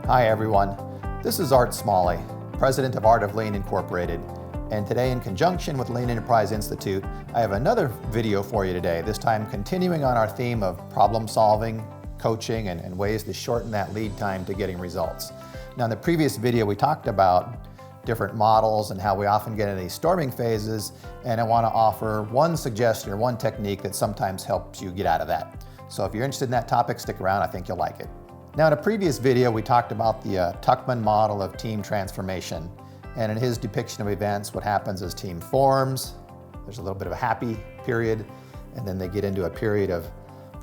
Hi everyone, this is Art Smalley, President of Art of Lean Incorporated, and today in conjunction with Lean Enterprise Institute, I have another video for you today, this time continuing on our theme of problem solving, coaching, and ways to shorten that lead time to getting results. Now in the previous video we talked about different models and how we often get into these storming phases, and I want to offer one suggestion or one technique that sometimes helps you get out of that. So if you're interested in that topic, stick around, I think you'll like it. Now in a previous video we talked about the Tuckman model of team transformation, and in his depiction of events what happens is team forms, there's a little bit of a happy period, and then they get into a period of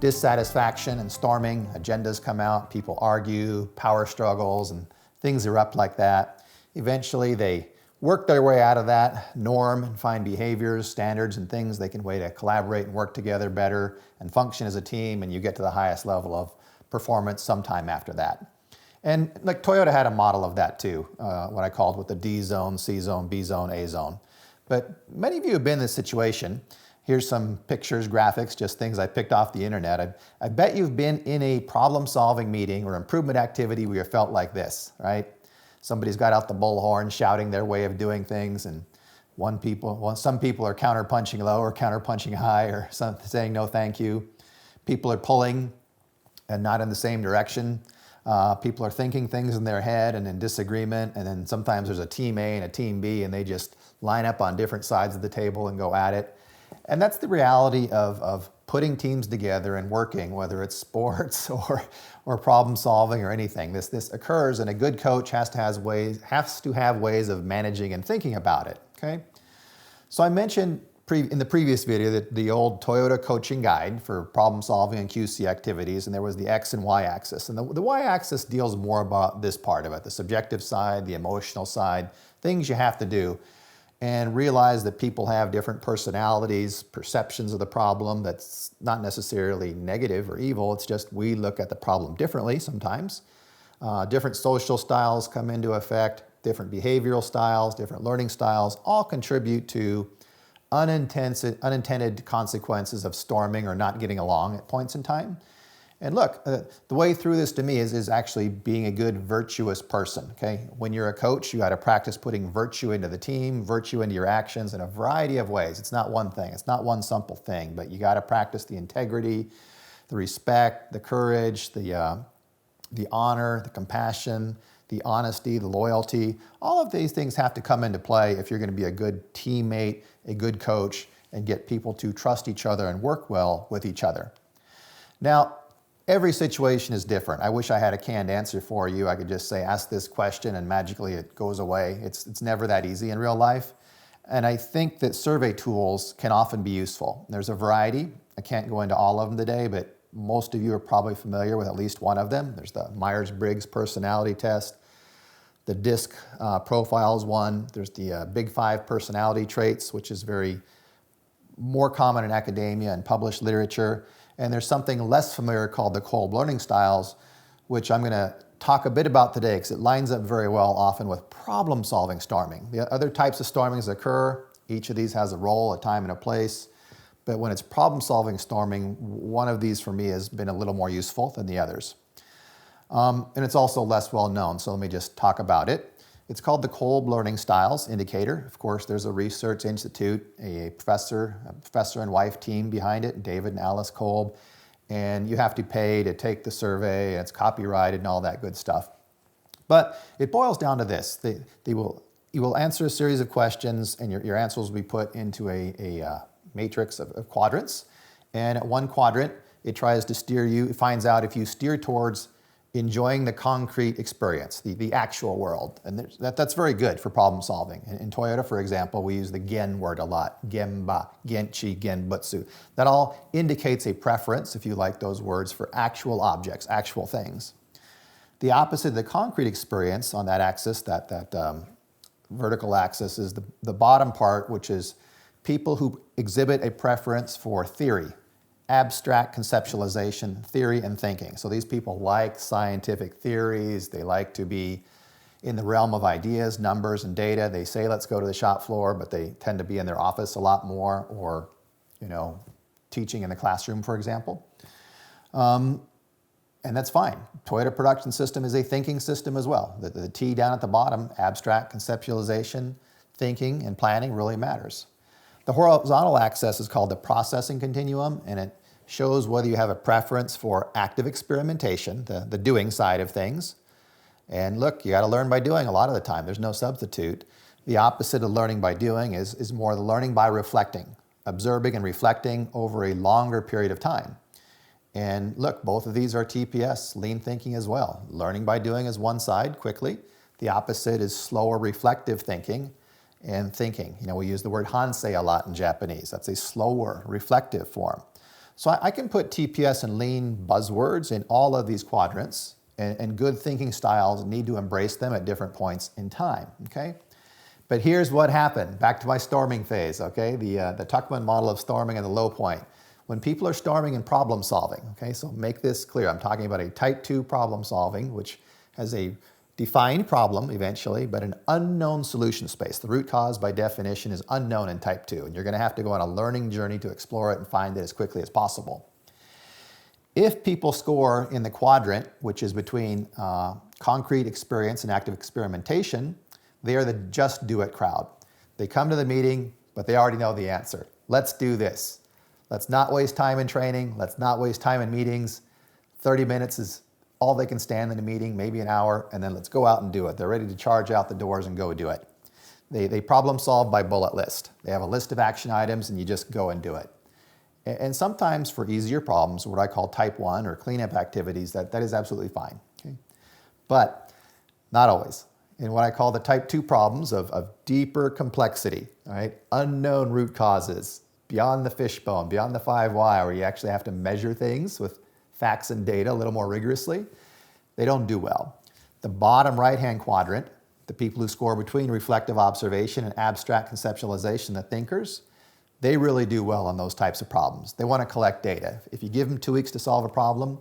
dissatisfaction and storming, agendas come out, people argue, power struggles, and things erupt like that. Eventually they work their way out of that norm and find behaviors, standards, and things they can way to collaborate and work together better and function as a team, and you get to the highest level of performance sometime after that. And like Toyota had a model of that too, what I called with the D zone, C zone, B zone, A zone. But many of you have been in this situation. Here's some pictures, graphics, just things I picked off the internet. I bet you've been in a problem-solving meeting or improvement activity where you felt like this, right? Somebody's got out the bullhorn shouting their way of doing things, and some people are counter-punching low or counter-punching high or saying no thank you. People are pulling and not in the same direction. People are thinking things in their head and in disagreement, and then sometimes there's a team A and a team B and they just line up on different sides of the table and go at it. And that's the reality of putting teams together and working, whether it's sports or problem solving or anything. This occurs, and a good coach has to have ways of managing and thinking about it, okay? So I mentioned in the previous video that the old Toyota coaching guide for problem solving and QC activities, and there was the X and Y axis. And the Y axis deals more about this part of it, the subjective side, the emotional side, things you have to do, and realize that people have different personalities, perceptions of the problem. That's not necessarily negative or evil, it's just we look at the problem differently sometimes. Different social styles come into effect, different behavioral styles, different learning styles, all contribute to unintended consequences of storming or not getting along at points in time. And look, the way through this to me is actually being a good virtuous person, okay? When you're a coach, you got to practice putting virtue into the team, virtue into your actions in a variety of ways. It's not one thing, it's not one simple thing, but you got to practice the integrity, the respect, the courage, the honor, the compassion, the honesty, the loyalty. All of these things have to come into play if you're going to be a good teammate, a good coach, and get people to trust each other and work well with each other. Now, every situation is different. I wish I had a canned answer for you. I could just say, ask this question and magically it goes away. It's never that easy in real life. And I think that survey tools can often be useful. There's a variety. I can't go into all of them today, but most of you are probably familiar with at least one of them. There's the Myers-Briggs personality test. The DISC profile is one. There's the Big Five personality traits, which is more common in academia and published literature. And there's something less familiar called the Kolb learning styles, which I'm going to talk a bit about today because it lines up very well often with problem-solving storming. The other types of stormings occur. Each of these has a role, a time, and a place. But when it's problem-solving storming, one of these for me has been a little more useful than the others. And it's also less well known, so let me just talk about it. It's called the Kolb Learning Styles Indicator. Of course, there's a research institute, a professor and wife team behind it, David and Alice Kolb, and you have to pay to take the survey, and it's copyrighted and all that good stuff. But it boils down to this. You will answer a series of questions, and your answers will be put into a matrix of quadrants. And at one quadrant, it tries to steer you, it finds out if you steer towards enjoying the concrete experience, the actual world. And that's very good for problem solving. In Toyota, for example, we use the gen word a lot. Gemba, genchi, genbutsu. That all indicates a preference, if you like those words, for actual objects, actual things. The opposite of the concrete experience on that axis, that vertical axis, is the bottom part, which is people who exhibit a preference for theory, abstract conceptualization, theory, and thinking. So these people like scientific theories. They like to be in the realm of ideas, numbers, and data. They say, let's go to the shop floor, but they tend to be in their office a lot more, or, teaching in the classroom, for example. And that's fine. Toyota Production System is a thinking system as well. The T down at the bottom, abstract, conceptualization, thinking, and planning really matters. The horizontal axis is called the processing continuum, and it shows whether you have a preference for active experimentation, the doing side of things. And look, you got to learn by doing a lot of the time. There's no substitute. The opposite of learning by doing is more the learning by reflecting, observing and reflecting over a longer period of time. And look, both of these are TPS, lean thinking as well. Learning by doing is one side, quickly. The opposite is slower reflective thinking and thinking. We use the word hansei a lot in Japanese. That's a slower reflective form. So I can put TPS and lean buzzwords in all of these quadrants, and good thinking styles need to embrace them at different points in time, okay? But here's what happened. Back to my storming phase, okay? The Tuckman model of storming at the low point. When people are storming in problem solving, okay, so make this clear. I'm talking about a type 2 problem solving, which has a defined problem eventually, but an unknown solution space. The root cause by definition is unknown in type 2, and you're going to have to go on a learning journey to explore it and find it as quickly as possible. If people score in the quadrant, which is between concrete experience and active experimentation, they are the just do it crowd. They come to the meeting, but they already know the answer. Let's do this. Let's not waste time in training. Let's not waste time in meetings. 30 minutes is all they can stand in a meeting, maybe an hour, and then let's go out and do it. They're ready to charge out the doors and go do it. They problem solve by bullet list. They have a list of action items and you just go and do it. And sometimes for easier problems, what I call type 1 or cleanup activities, that is absolutely fine. Okay? But not always. In what I call the type 2 problems of deeper complexity, all right? Unknown root causes, beyond the fishbone, beyond the 5 why, where you actually have to measure things with facts and data a little more rigorously, they don't do well. The bottom right-hand quadrant, the people who score between reflective observation and abstract conceptualization, the thinkers, they really do well on those types of problems. They want to collect data. If you give them 2 weeks to solve a problem,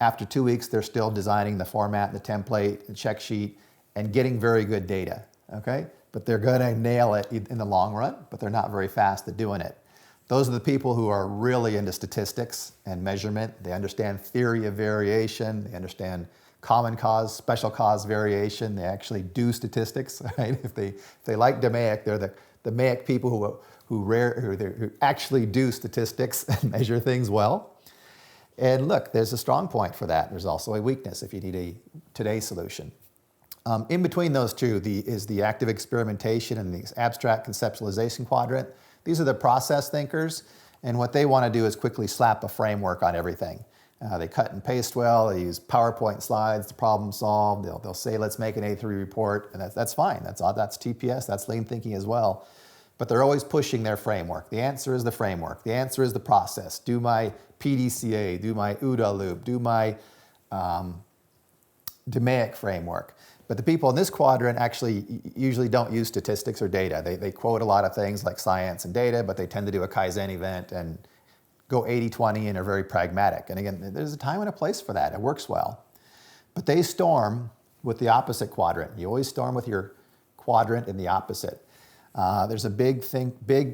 after 2 weeks, they're still designing the format, the template, the check sheet, and getting very good data, okay? But they're going to nail it in the long run, but they're not very fast at doing it. Those are the people who are really into statistics and measurement. They understand theory of variation. They understand common cause, special cause variation. They actually do statistics, right? If they like DMAIC, they're the DMAIC people who actually do statistics and measure things well. And look, there's a strong point for that. There's also a weakness if you need a today's solution. In between those two is the active experimentation and the abstract conceptualization quadrant. These are the process thinkers, and what they want to do is quickly slap a framework on everything. They cut and paste well, they use PowerPoint slides to problem solve, they'll say, let's make an A3 report, and that's fine. That's TPS, that's lean thinking as well. But they're always pushing their framework. The answer is the framework. The answer is the process. Do my PDCA, do my OODA loop, do my DMAIC framework. But the people in this quadrant actually usually don't use statistics or data. They quote a lot of things like science and data, but they tend to do a Kaizen event and go 80-20 and are very pragmatic. And again, there's a time and a place for that. It works well. But they storm with the opposite quadrant. You always storm with your quadrant in the opposite. There's a big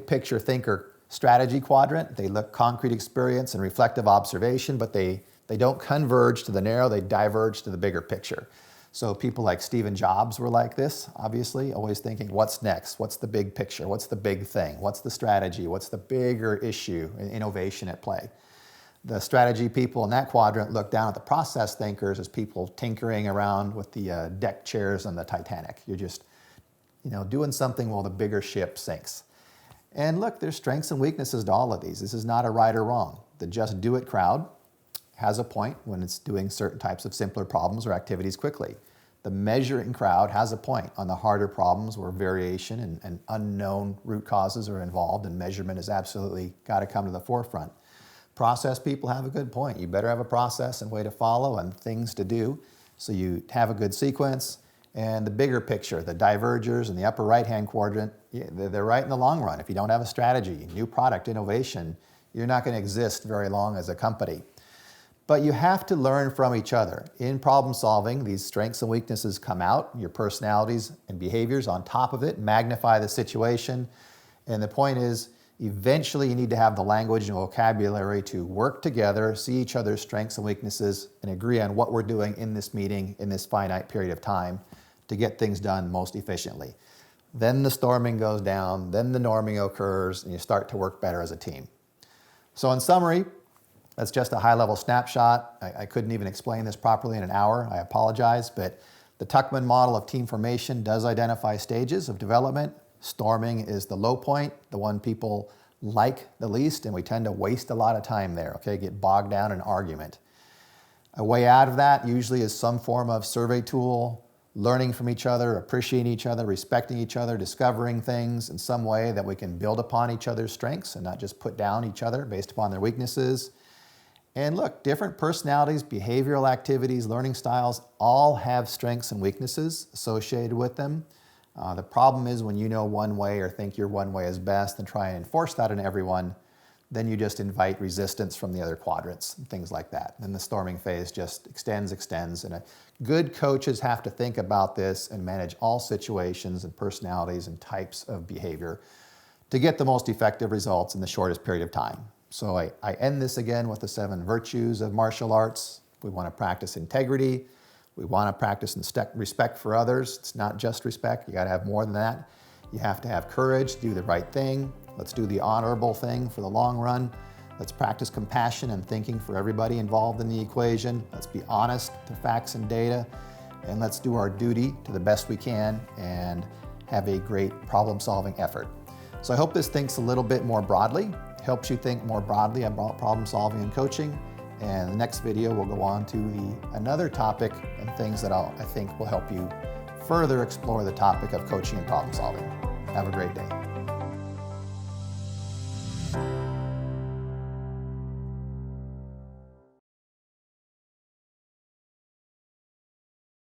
picture thinker strategy quadrant. They look concrete experience and reflective observation, but they don't converge to the narrow, they diverge to the bigger picture. So people like Stephen Jobs were like this, obviously, always thinking, what's next? What's the big picture? What's the big thing? What's the strategy? What's the bigger issue and innovation at play? The strategy people in that quadrant look down at the process thinkers as people tinkering around with the deck chairs on the Titanic. You're just, doing something while the bigger ship sinks. And look, there's strengths and weaknesses to all of these. This is not a right or wrong. The just do it crowd has a point when it's doing certain types of simpler problems or activities quickly. The measuring crowd has a point on the harder problems where variation and unknown root causes are involved, and measurement has absolutely got to come to the forefront. Process people have a good point. You better have a process and way to follow and things to do so you have a good sequence. And the bigger picture, the divergers in the upper right-hand quadrant, they're right in the long run. If you don't have a strategy, new product, innovation, you're not going to exist very long as a company. But you have to learn from each other. In problem solving, these strengths and weaknesses come out, your personalities and behaviors on top of it, magnify the situation. And the point is, Eventually, you need to have the language and vocabulary to work together, see each other's strengths and weaknesses, and agree on what we're doing in this meeting in this finite period of time to get things done most efficiently. Then the storming goes down, then the norming occurs, and you start to work better as a team. So in summary, that's just a high-level snapshot. I couldn't even explain this properly in an hour. I apologize, but the Tuckman model of team formation does identify stages of development. Storming is the low point, the one people like the least, and we tend to waste a lot of time there, okay? Get bogged down in argument. A way out of that usually is some form of survey tool, learning from each other, appreciating each other, respecting each other, discovering things in some way that we can build upon each other's strengths and not just put down each other based upon their weaknesses. And look, different personalities, behavioral activities, learning styles all have strengths and weaknesses associated with them. The problem is when you know one way or think your one way is best and try and enforce that on everyone, then you just invite resistance from the other quadrants and things like that. Then the storming phase just extends, and good coaches have to think about this and manage all situations and personalities and types of behavior to get the most effective results in the shortest period of time. So I end this again with the 7 virtues of martial arts. We want to practice integrity. We want to practice respect for others. It's not just respect. You got to have more than that. You have to have courage to do the right thing. Let's do the honorable thing for the long run. Let's practice compassion and thinking for everybody involved in the equation. Let's be honest to facts and data. And let's do our duty to the best we can and have a great problem-solving effort. So I hope this thinks a little bit more broadly, helps you think more broadly about problem-solving and coaching. And the next video will go on to another topic and things that I think will help you further explore the topic of coaching and problem solving. Have a great day.